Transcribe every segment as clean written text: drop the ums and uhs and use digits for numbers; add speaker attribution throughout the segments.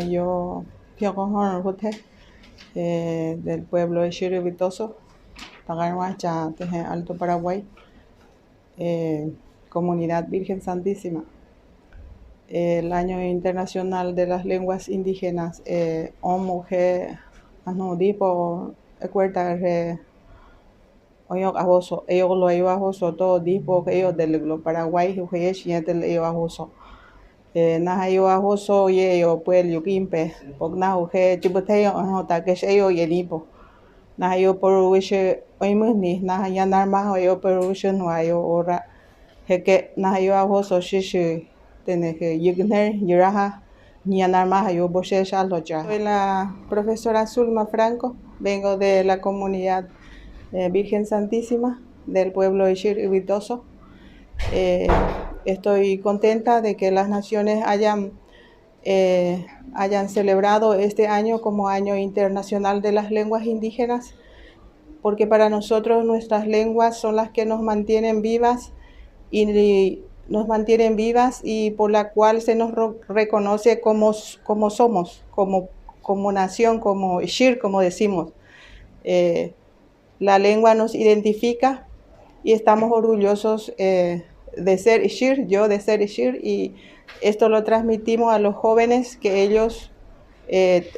Speaker 1: Yo, Pioconjón Rute, del pueblo de Chiribitoso, Tagarhuacha, Alto Paraguay, Comunidad Virgen Santísima. El Año Internacional de las Lenguas Indígenas, Mujer, Dipo, Ecuerta, Oyo Ajoso, ellos lo iba a Joso, todo Dipo, ellos del Paraguay, Ujesh, y el ellos a Joso. Nahayo a Joso, y ellos, pues, Yuquimpe, Pogna, Uje, Chibuteo, Takesh, ellos y el Ipo. Nahayo por Wishe, Oimunis, Nahayanar Maho, yo por Wishe, no hay hora, Heke, Nahayo a Joso, Shishi. Yugner, Yuraja, Nianarma, yo Soy la profesora Zulma Franco, vengo de la comunidad Virgen Santísima del pueblo de Chiribitoso. Estoy contenta de que las naciones hayan celebrado este año como Año Internacional de las Lenguas Indígenas, porque para nosotros nuestras lenguas son las que nos mantienen vivas y por la cual se nos reconoce como somos, como nación, como Shir, como decimos. La lengua nos identifica y estamos orgullosos de ser Shir, yo de ser Shir, y esto lo transmitimos a los jóvenes, que ellos,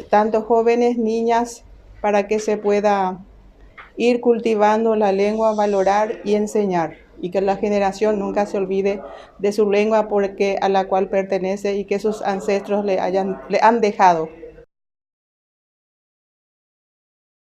Speaker 1: tanto jóvenes, niñas, para que se pueda ir cultivando la lengua, valorar y enseñar, y que la generación nunca se olvide de su lengua a la cual pertenece y que sus ancestros le han dejado.